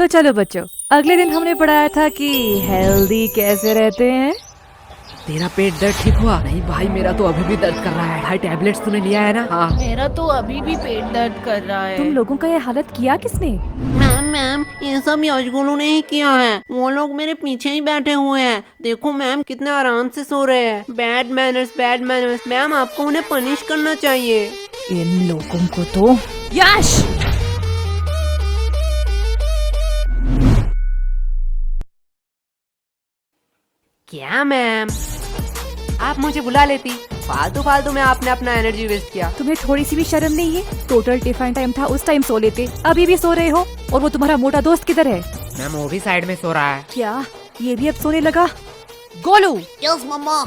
तो चलो बच्चों, अगले दिन हमने पढ़ाया था कि हेल्दी कैसे रहते हैं। तेरा पेट दर्द ठीक हुआ? नहीं भाई, मेरा तो अभी भी दर्द कर रहा है। भाई टैबलेट्स तूने लिया है ना? हाँ। मेरा तो अभी भी पेट दर्द कर रहा है। तुम लोगों का ये हालत किया किसने? मैम ये सब यशगुलू ने ही किया है। वो लोग मेरे पीछे ही बैठे हुए हैं। देखो मैम कितने आराम से सो रहे हैं। Bad manners. मैम आपको उन्हें पनिश करना चाहिए। इन लोगों को तो यश। क्या मैम, आप मुझे बुला लेती। फालतू में आपने अपना एनर्जी वेस्ट किया। तुम्हें थोड़ी सी भी शर्म नहीं है? टोटल टिफिन टाइम था, उस टाइम सो लेते, अभी भी सो रहे हो। और वो तुम्हारा मोटा दोस्त किधर है? मैम वो भी साइड में सो रहा है। क्या ये भी अब सोने लगा? गोलू, यस मम्मा।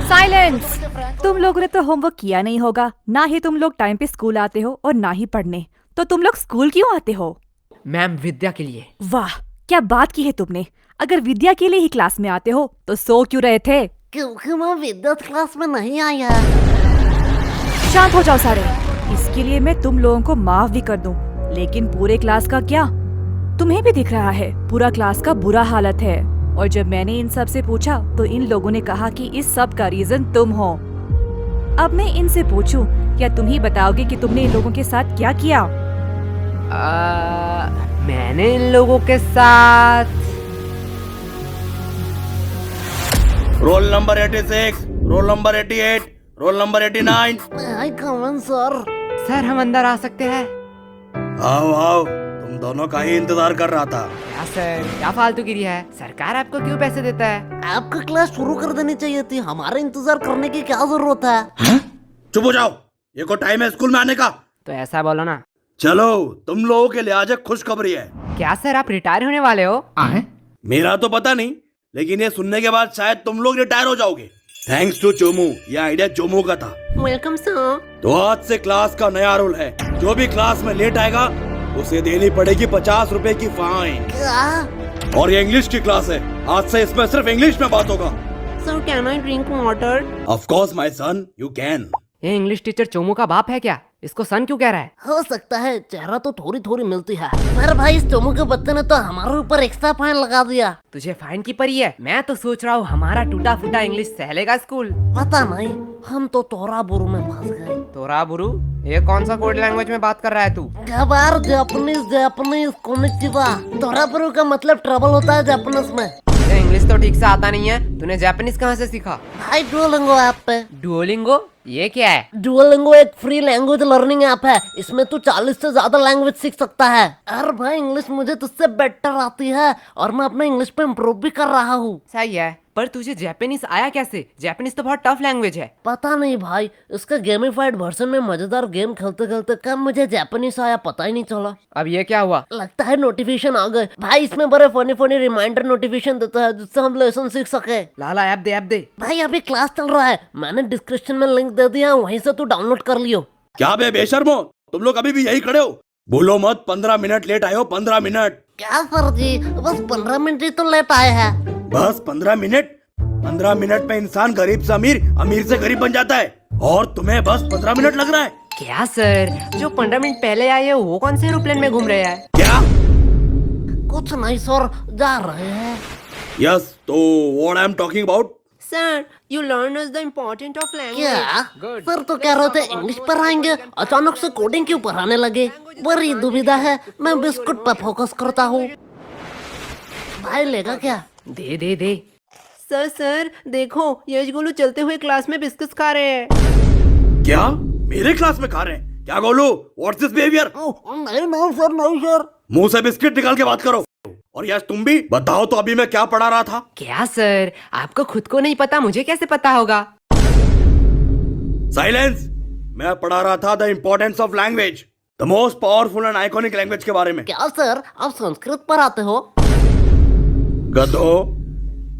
साइलेंस। तुम लोगों ने तो होमवर्क किया नहीं होगा। ना ही तुम लोग टाइम पे स्कूल आते हो और ना ही पढ़ने। तो तुम लोग स्कूल क्यों आते हो? मैम विद्या के लिए। वाह, क्या बात की है तुमने। अगर विद्या के लिए ही क्लास में आते हो तो सो क्यों रहे थे? क्योंकि मैं विद्युत क्लास में नहीं आया। शांत हो जाओ सारे। इसके लिए मैं तुम लोगों को माफ भी कर दूं, लेकिन पूरे क्लास का क्या? तुम्हें भी दिख रहा है पूरा क्लास का बुरा हालत है। और जब मैंने इन सब से पूछा तो इन लोगों ने कहा कि इस सब का रीजन तुम हो। अब मैं इनसे पूछूं, क्या तुम ही बताओगे कि तुमने इन लोगों के साथ क्या किया? मैंने इन लोगों के साथ roll number 86, roll number 88, roll number 89। आई कमन सर। सर हम अंदर आ सकते हैं? आओ आओ, तुम दोनों का ही इंतजार कर रहा था। क्या सर, क्या फालतूगिरी है? सरकार आपको क्यों पैसे देता है? आपका क्लास शुरू कर देनी चाहिए थी। हमारा इंतजार करने की क्या जरूरत है? चुप हो जाओ, ये को टाइम है स्कूल में आने का। तो ऐसा बोलो ना। चलो, तुम लोगों के लिए आज एक खुशखबरी है। क्या सर, आप रिटायर होने वाले हो? मेरा तो पता नहीं, लेकिन ये सुनने के बाद शायद तुम लोग रिटायर हो जाओगे। थैंक्स टू चोमू, ये आइडिया चोमू का था। Welcome sir. तो आज से क्लास का नया रूल है, जो भी क्लास में लेट आएगा उसे देनी पड़ेगी 50 रुपए की फाइन। क्या? और ये इंग्लिश की क्लास है, आज से इसमें सिर्फ इंग्लिश में बात होगा। Sir can I drink water? Of course my son, you can. ये इंग्लिश टीचर चोमू का बाप है क्या? इसको सन क्यों कह रहा है? हो सकता है, चेहरा तो थोड़ी मिलती है। मेरे भाई इस चोमू के बच्चे ने तो हमारे ऊपर एक्स्ट्रा फाइन लगा दिया। तुझे फाइन की परी है? मैं तो सोच रहा हूँ हमारा टूटा फूटा इंग्लिश सहलेगा स्कूल। पता नहीं, हम तो तोरा बुरु में फंस गए। तोरा बुरु? ये कौन सा कोड लैंग्वेज में बात कर रहा है तू? गवार जापानीज कोनिचिवा। तोरा बुरु का मतलब ट्रबल होता है जापानीज में। ये इंग्लिश तो ठीक से आता नहीं है, तूने जापानीज कहाँ से सीखा? भाई डुओलिंगो ऐप पे। डुओलिंगो? ये क्या है? डुओलिंगो एक फ्री लैंग्वेज लर्निंग ऐप है। इसमें तू 40 से ज्यादा लैंग्वेज सीख सकता है। अरे भाई इंग्लिश मुझे तुझसे बेटर आती है और मैं अपने इंग्लिश पे इम्प्रूव भी कर रहा हूँ। सही है, पर तुझे जापानीज आया कैसे? जापानीज तो बहुत टफ लैंग्वेज है। पता नहीं भाई, इसका गेमिफाइड वर्जन में मजेदार गेम खेलते खेलते कब मुझे जापानीज आया पता ही नहीं चला। अब ये क्या हुआ? लगता है नोटिफिकेशन आ गए। भाई इसमें बड़े फनी रिमाइंडर नोटिफिकेशन देता है जिससे हम लेसन सीख सके। लाला ऐप दे। भाई अभी क्लास चल रहा है, मैंने डिस्क्रिप्शन में लिंक दे दिया, वहीं से तू डाउनलोड कर लियो। क्या बे बेशर्मो, तुम लोग अभी भी यही खड़े हो? बोलो मत, 15 मिनट लेट आए हो। 15 मिनट? क्या सर जी, बस 15 मिनट ही तो लेट आए हैं। बस 15 मिनट? 15 मिनट में इंसान गरीब से अमीर, अमीर से गरीब बन जाता है, और तुम्हें बस 15 मिनट लग रहा है? क्या सर, जो 15 मिनट पहले आए हैं वो कौन से एरोप्लेन में घूम रहे हैं? क्या? कुछ नहीं सर, जा रहे हैं। यस, तो what I am talking about? Sir, you learn us the important of language. क्या सर तो कह रहे थे इंग्लिश पढ़ाएंगे, अचानक से कोडिंग क्यों पढ़ाने लगे? बड़ी दुविधा है, मैं बिस्कुट पर फोकस करता हूँ। भाई लेगा क्या? दे। सर देखो, यशगुलू चलते हुए क्लास में बिस्किट खा रहे हैं। क्या मेरे क्लास में खा रहे हैं? क्या गोलू, व्हाट्स दिस बिहेवियर? नहीं सर। मुंह से बिस्किट निकाल के बात करो। और यस तुम भी बताओ तो, अभी मैं क्या पढ़ा रहा था? क्या सर, आपको खुद को नहीं पता, मुझे कैसे पता होगा? साइलेंस। मैं पढ़ा रहा था the importance of language, the most powerful and iconic language के बारे में। क्या सर, आप संस्कृत पढ़ाते हो? गधो,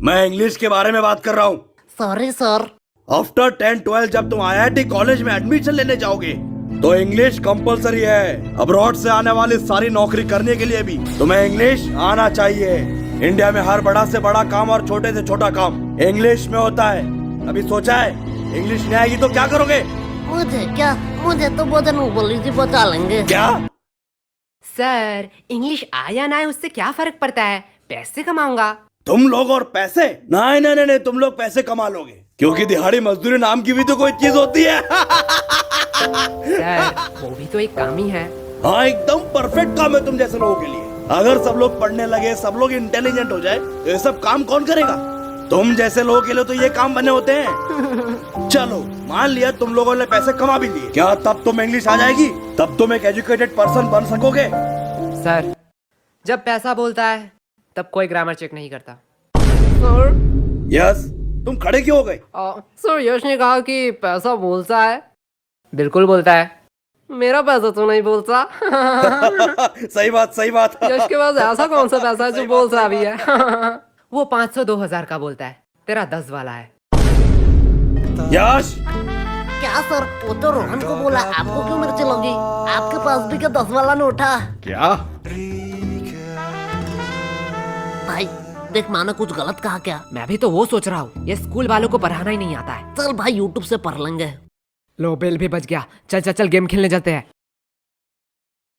मैं इंग्लिश के बारे में बात कर रहा हूँ। Sorry sir. आफ्टर 10-12 जब तुम IIT कॉलेज में एडमिशन लेने जाओगे तो इंग्लिश कंपलसरी है। अब्रॉड से आने वाली सारी नौकरी करने के लिए भी तुम्हें इंग्लिश आना चाहिए। इंडिया में हर बड़ा से बड़ा काम और छोटे से छोटा काम इंग्लिश में होता है। अभी सोचा है इंग्लिश नहीं आएगी तो क्या करोगे? मुझे तो बोधन बोली जी बचा लेंगे। क्या? सर इंग्लिश आया ना आए उससे क्या फर्क पड़ता है, पैसे कमाऊंगा। तुम लोग और पैसे? नहीं नहीं नहीं नहीं, तुम लोग पैसे कमा लोगे, क्योंकि दिहाड़ी मजदूरी नाम की भी तो कोई चीज होती है। सर वो भी तो एक काम ही है। हाँ, एकदम परफेक्ट काम है तुम जैसे लोगों के लिए। अगर सब लोग पढ़ने लगे, सब लोग इंटेलिजेंट हो जाए, तो ये सब काम कौन करेगा? तुम जैसे लोगों के लिए तो ये काम बने होते हैं। चलो मान लिया तुम लोगों ने पैसे कमा भी लिए, क्या तब तुम इंग्लिश आ जाएगी? तब तुम एक एजुकेटेड पर्सन बन सकोगे? सर जब पैसा बोलता है तब कोई ग्रामर चेक नहीं करता। सर यस, तुम खड़े क्यों हो गए? सर यश ने कहा कि पैसा बोलता है। बिल्कुल बोलता है। मेरा पैसा तो नहीं बोलता। सही बात, सही बात। यश के पास ऐसा कौन सा पैसा है जो बोलता भी है? वो 500 2000 का बोलता है, तेरा 10 वाला है। यश, क्या सर, वो तो रोहन को बोला, आपको क्यों मिर्ची लगी? आपके पास भी क्या 10 वाला नोट है? क्या? भाई देख, माना कुछ गलत कहा क्या? मैं भी तो वो सोच रहा हूँ, ये स्कूल वालों को पढ़ाना ही नहीं आता है। चल भाई यूट्यूब से पढ़ लेंगे। लो बेल भी बच गया। चल चल चल गेम खेलने चलते हैं।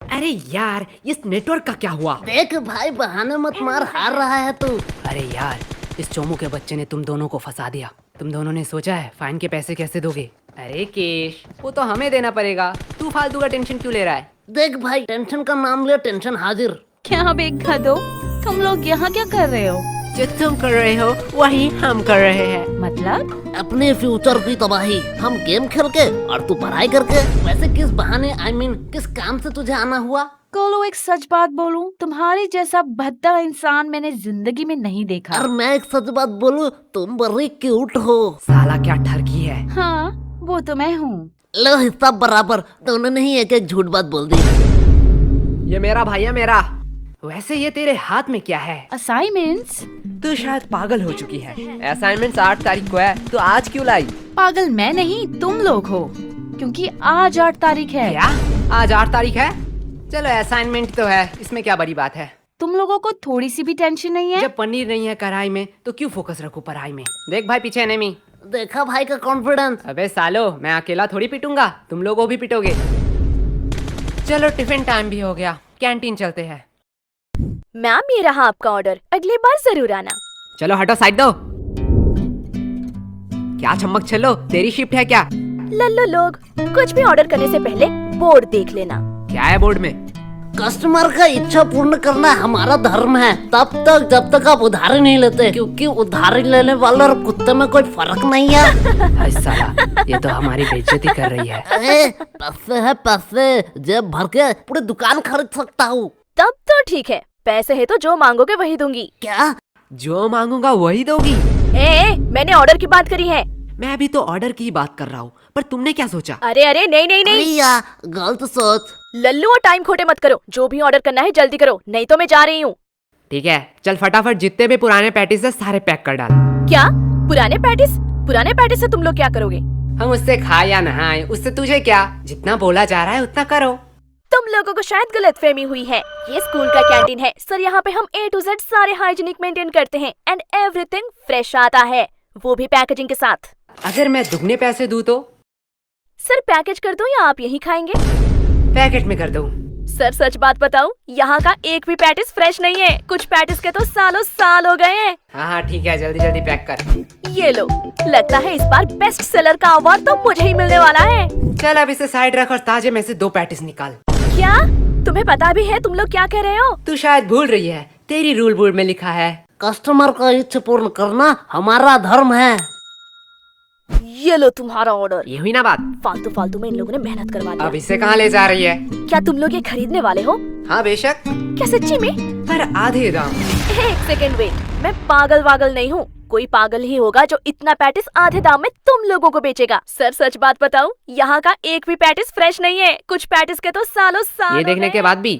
अरे यार इस नेटवर्क का क्या हुआ? देख भाई, बहाने मत मार, हार रहा है तू। अरे यार इस चोमू के बच्चे ने तुम दोनों को फंसा दिया। तुम दोनों ने सोचा है फाइन के पैसे कैसे दोगे? अरे केश, वो तो हमें देना पड़ेगा, तू फालतू का टेंशन क्यों ले रहा है? देख भाई, टेंशन का नाम ले, टेंशन हाजिर। क्या बेगा दो, तुम लोग यहाँ क्या कर रहे हो? जो तुम कर रहे हो वही हम कर रहे हैं। मतलब? अपने फ्यूचर की तबाही, हम गेम खेल के और तू पढ़ाई करके। वैसे किस बहाने, I mean, किस काम से तुझे आना हुआ? कोलो एक सच बात बोलूं, तुम्हारे जैसा भद्दा इंसान मैंने जिंदगी में नहीं देखा। और मैं एक सच बात बोलूं, तुम बड़ी क्यूट हो। साला क्या ठरकी है। हाँ वो तो मैं हूँ। लो हिस्सा बराबर, दोनों ने ही एक एक झूठ बात बोल दी। ये मेरा भाई है मेरा। वैसे ये तेरे हाथ में क्या है? असाइनमेंट्स? तू शायद पागल हो चुकी है। असाइनमेंट 8 तारीख को है, तो आज क्यों लाई? पागल मैं नहीं, तुम लोग हो, क्योंकि आज 8 तारीख है। क्या आज 8 तारीख है? चलो असाइनमेंट तो है, इसमें क्या बड़ी बात है। तुम लोगों को थोड़ी सी भी टेंशन नहीं है? जब पनीर नहीं है कढ़ाई में तो क्यों फोकस रखूं पढ़ाई में। देख भाई पीछे एनिमी। देखा भाई का कॉन्फिडेंस। अबे सालो, मैं अकेला थोड़ी पिटूंगा, तुम लोगों भी पिटोगे। चलो टिफिन टाइम भी हो गया, कैंटीन चलते हैं। मैम ये रहा आपका ऑर्डर, अगली बार जरूर आना। चलो हटो साइड दो। क्या चमक चलो, तेरी शिफ्ट है क्या? लल्लो लोग, कुछ भी ऑर्डर करने से पहले बोर्ड देख लेना। क्या है बोर्ड में? कस्टमर का इच्छा पूर्ण करना हमारा धर्म है, तब तक जब तक आप उधारी नहीं लेते, क्योंकि उधारी लेने वाले और कुत्ते में कोई फर्क नहीं है। हाय साला, ये तो हमारी बेइज्जती कर रही है। अरे पैसे है पैसे, जेब भर के पूरी दुकान खरीद सकता हूँ। तब तो ठीक है, पैसे है तो जो मांगोगे वही दूंगी। क्या? जो मांगूंगा वही दोगी? मैंने ऑर्डर की बात करी है। मैं भी तो ऑर्डर की बात कर रहा हूँ, पर तुमने क्या सोचा? अरे अरे नहीं नहीं नहीं, भैया गलत सोच। लल्लू और टाइम खोटे मत करो, जो भी ऑर्डर करना है जल्दी करो, नहीं तो मैं जा रही हूँ। ठीक है चल फटाफट जितने भी पुराने पैटीज है सारे पैक कर डाल। क्या पुराने पैटिस? पुराने पैटिस से तुम लोग क्या करोगे? हम उससे खाए या नहाए, उससे तुझे क्या? जितना बोला जा रहा है उतना करो। तुम लोगों को शायद गलतफहमी हुई है, ये स्कूल का कैंटीन है सर, यहाँ पे हम A to Z सारे हाइजीनिक मेंटेन करते हैं एंड एवरीथिंग फ्रेश आता है, वो भी पैकेजिंग के साथ। अगर मैं दुगने पैसे दूं तो? सर पैकेज कर दूं या आप यही खाएंगे? पैकेट में कर दूं। सर सच बात बताऊं, यहाँ का एक भी पैटिस फ्रेश नहीं है, कुछ पैटिस के तो सालों साल हो गए हैं। हाँ ठीक है, जल्दी जल्दी पैक कर। ये लो, लगता है इस बार बेस्ट सेलर का अवार्ड तो मुझे ही मिलने वाला है। चल अब इसे साइड रख और ताजे में से 2 पैटिस निकाल। क्या तुम्हें पता भी है तुम लोग क्या कह रहे हो? तू शायद भूल रही है, तेरी रूल बोर्ड में लिखा है कस्टमर का इच्छा पूर्ण करना हमारा धर्म है। ये लो तुम्हारा ऑर्डर। ये हुई ना बात? फालतू फालतू में इन लोगों ने मेहनत करवा दिया। अब इसे कहाँ ले जा रही है? क्या तुम लोग ये खरीदने वाले हो? हाँ बेशक। क्या सच्ची में? पर आधे दाम। एक सेकंड वेट, मैं पागल वागल नहीं हूँ, कोई पागल ही होगा जो इतना पैटिस आधे दाम में तुम लोगों को बेचेगा। सर सच बात बताऊं, यहाँ का एक भी पैटिस फ्रेश नहीं है, कुछ पैटिस के तो सालों साल। ये देखने के बाद भी?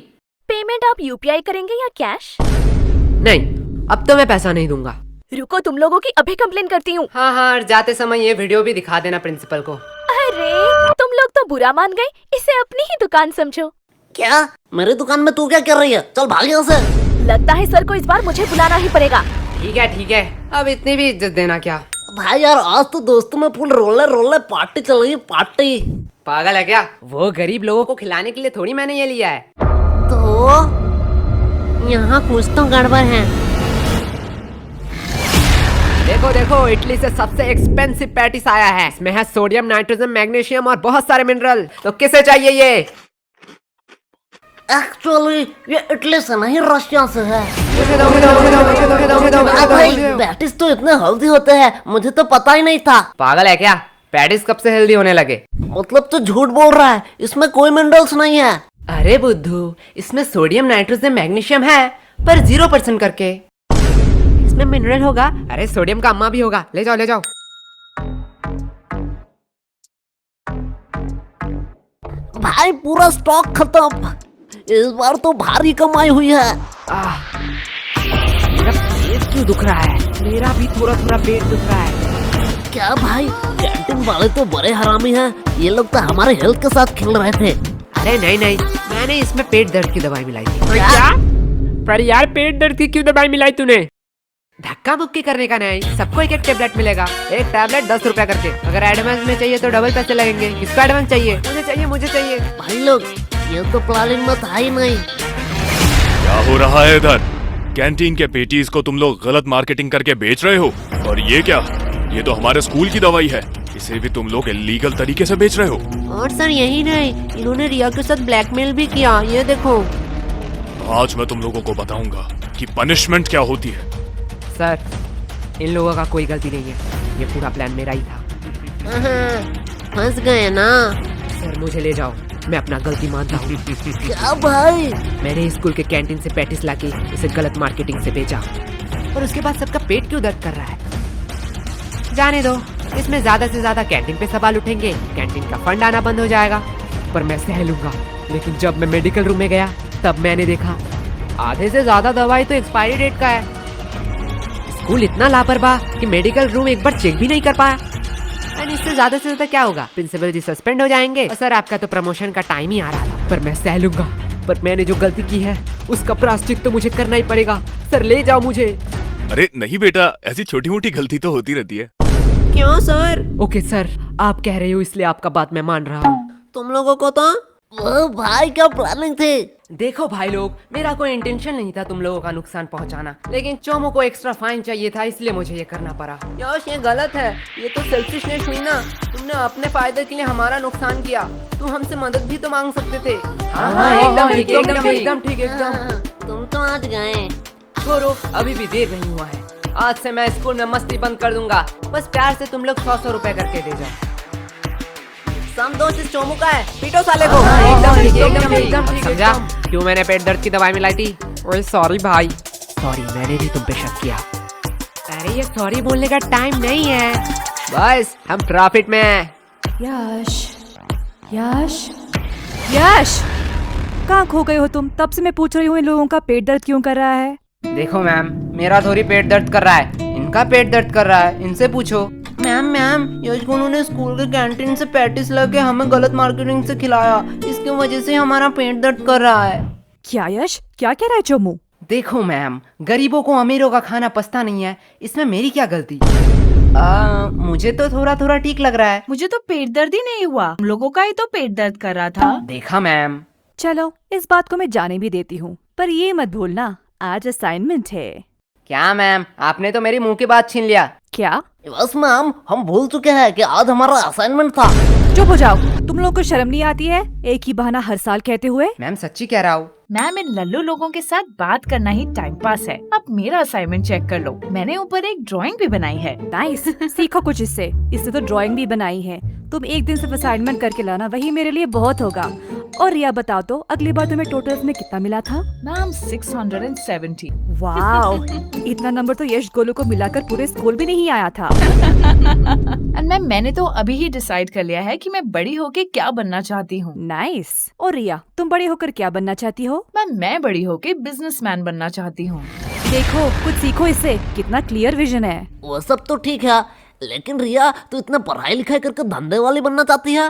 पेमेंट आप UPI करेंगे या कैश? नहीं, अब तो मैं पैसा नहीं दूंगा। रुको, तुम लोगों की अभी कंप्लेन करती हूँ। हाँ हाँ, और जाते समय ये वीडियो भी दिखा देना प्रिंसिपल को। अरे तुम लोग तो बुरा मान गए, इसे अपनी ही दुकान समझो। क्या? मेरी दुकान में तू क्या कर रही है? चल भाग यहाँ से। लगता है सर को इस बार मुझे बुलाना ही पड़ेगा। ठीक है, अब इतनी भी इज्जत देना क्या? भाई यार, आज तो दोस्तों में फुल रोले रोले पार्टी चल रही है, पार्टी। पागल है क्या? वो गरीब लोगों को खिलाने के लिए थोड़ी मैंने ये लिया है। तो यहाँ कुछ तो गड़बड़ है। देखो देखो, इटली से सबसे एक्सपेंसिव पैटिस आया है। इसमें है सोडियम, नाइट्रोजन, मैग्नीशियम और बहुत सारे मिनरल। तो किसे चाहिए ये? एक्चुअली ये इटली से नहीं, रशिया से है। मुझे दो, मुझे दो, मुझे दो, मुझे दो, मुझे दो, मुझे दो, मुझे दो, भाई मुझे दो। पैटिस तो इतने हेल्दी होते हैं, मुझे तो पता ही नहीं था। पागल है क्या? पैटिस कब से हेल्दी होने लगे? मतलब तो झूठ बोल रहा है, इसमें कोई मिनरल्स नहीं है। अरे बुद्धू, इसमें सोडियम, नाइट्रोजन, मैग्नीशियम है, पर 0% करके। इसमें मिनरल होगा। अरे सोडियम का अम्मा भी होगा। ले जाओ, ले जाओ। भाई पूरा स्टॉक खत्म। इस बार तो भारी कमाई हुई है। मेरा पेट क्यों दुख रहा है? मेरा भी थोड़ा थोड़ा पेट दुख रहा है। क्या भाई, कैंटीन वाले तो बड़े हरामी हैं। ये लोग तो हमारे हेल्थ के साथ खेल रहे थे। अरे नहीं नहीं, मैंने इसमें पेट दर्द की दवाई मिलाई थी। क्या? पर यार पेट दर्द की क्यों दवाई मिलाई तूने? धक्का मुक्की करने का नहीं, सबको एक एक टेबलेट मिलेगा। एक टेबलेट 10 रुपया करके। अगर एडवांस में चाहिए तो डबल पैसे लगेंगे। किसको एडवांस चाहिए? मुझे चाहिए, मुझे चाहिए। भाई लोग, ये तो प्लानिंग में था ही नहीं। क्या हो रहा है इधर? कैंटीन के पेटीज को तुम लोग गलत मार्केटिंग करके बेच रहे हो। और ये क्या? ये तो हमारे स्कूल की दवाई है, इसे भी तुम लोग इलीगल तरीके से बेच रहे हो। और सर यही नहीं, इन्होंने रिया के साथ ब्लैकमेल भी किया। ये देखो। आज मैं तुम लोगों को बताऊंगा कि पनिशमेंट क्या होती है। सर, इन लोगों का कोई गलती नहीं है, ये पूरा प्लान मेरा ही था। फंस गए ना। सर मुझे ले जाओ, मैं अपना गलती मानता हूँ। क्या भाई? मैंने स्कूल के कैंटीन से पैटिस लाके इसे गलत मार्केटिंग से बेचा, और उसके बाद सबका पेट क्यों दर्द कर रहा है? जाने दो, इसमें ज्यादा से ज्यादा कैंटीन पे सवाल उठेंगे, कैंटीन का फंड आना बंद हो जाएगा। पर मैं सह लूंगा। लेकिन जब मैं मेडिकल रूम में गया तब मैंने देखा आधे से ज्यादा दवाई तो एक्सपायरी डेट का है। स्कूल इतना लापरवाह कि मेडिकल रूम एक बार चेक भी नहीं कर पाया। एंड इससे ज्यादा से ज्यादा क्या होगा? प्रिंसिपल जी सस्पेंड हो जाएंगे। सर आपका तो प्रमोशन का टाइम ही आ रहा था। पर मैं सह लूंगा। पर मैंने जो गलती की है उसका प्रायश्चित तो मुझे करना ही पड़ेगा। सर ले जाओ मुझे। अरे नहीं बेटा, ऐसी छोटी मोटी गलती तो होती रहती है। क्यों सर? ओके सर, आप कह रहे हो इसलिए आपका बात मैं मान रहा हूँ। तुम लोगों को तो वो भाई क्या प्लानिंग थी? देखो भाई लोग, मेरा कोई इंटेंशन नहीं था तुम लोगों का नुकसान पहुंचाना, लेकिन चोमो को एक्स्ट्रा फाइन चाहिए था, इसलिए मुझे ये करना पड़ा। यश ये गलत है। ये तो सेल्फिशनेस हुई ना। तुमने अपने फायदे के लिए हमारा नुकसान किया। तुम हमसे मदद भी तो मांग सकते थे। हाँ, एकदम ठीक, एकदम ठीक, एकदम ठीक, एकदम। तुम तो आज गए। छोड़ो, अभी भी देर नहीं हुआ है। आज से मैं स्कूल में मस्ती बंद कर दूंगा। बस प्यार से तुम लोग 100 रुपए करके दे जाओ। सम दोस्त इस चोमू का है, पीटो साले को। एकदम ठीक, एकदम ठीक, एकदम ठीक। समझा क्यों मैंने पेट दर्द की दवाई मिलाई थी? ओए सॉरी भाई। सॉरी, मैंने भी तुम पे शक किया। अरे ये सॉरी बोलने का टाइम नहीं है। बस हम ट्रैफिक में हैं। यश, यश, यश, कहाँ खो गए हो तुम? तब से मैं पूछ रही हूँ इन लोगों का पेट दर्द क्यों कर रहा है? देखो मैम, मेरा थोड़ी पेट दर्द कर रहा है, इनका पेट दर्द कर रहा है। इनसे पूछो। मैम यश गुनू ने स्कूल के कैंटीन से पैटिस लाके हमें गलत मार्केटिंग से खिलाया। इसकी वजह से हमारा पेट दर्द कर रहा है। क्या यश, क्या कह रहा है चोमू? देखो मैम, गरीबों को अमीरों का खाना पचता नहीं है, इसमें मेरी क्या गलती? मुझे तो थोड़ा थोड़ा ठीक लग रहा है। मुझे तो पेट दर्द ही नहीं हुआ, हम लोगों का ही तो पेट दर्द कर रहा था। देखा मैम। चलो, इस बात को मैं जाने भी देती हूँ, पर ये मत भूलना आज असाइनमेंट है। क्या मैम, आपने तो मेरी मुंह की बात छीन लिया। क्या? बस मैम, हम भूल चुके हैं कि आज हमारा असाइनमेंट था। चुप हो जाओ, तुम लोगों को शर्म नहीं आती है एक ही बहाना हर साल कहते हुए? मैम सच्ची कह रहा हूँ। मैम, इन लल्लू लोगों के साथ बात करना ही टाइम पास है। अब मेरा असाइनमेंट चेक कर लो, मैंने ऊपर एक ड्राइंग भी बनाई है। नाइस, सीखो कुछ इससे। इससे तो ड्राइंग भी बनाई है। तुम एक दिन सिर्फ असाइनमेंट करके लाना, वही मेरे लिए बहुत होगा। और रिया बताओ तो, अगली बार तुम्हें टोटल्स में कितना मिला था? मैम 670। वाओ, इतना नंबर तो यश गोलू को मिलाकर पूरे स्कूल भी नहीं आया था। एंड मैम, मैंने तो अभी ही डिसाइड कर लिया है कि मैं बड़ी होके क्या बनना चाहती हूँ। नाइस। और रिया, तुम बड़ी होकर क्या बनना चाहती हो? मैम, मैं बड़ी होके बिजनेसमैन बनना चाहती हूँ। देखो, कुछ सीखो इससे, कितना क्लियर विजन है। वो सब तो ठीक है, लेकिन रिया तू इतना पढ़ाई लिखाई करके धंधे वाली बनना चाहती है?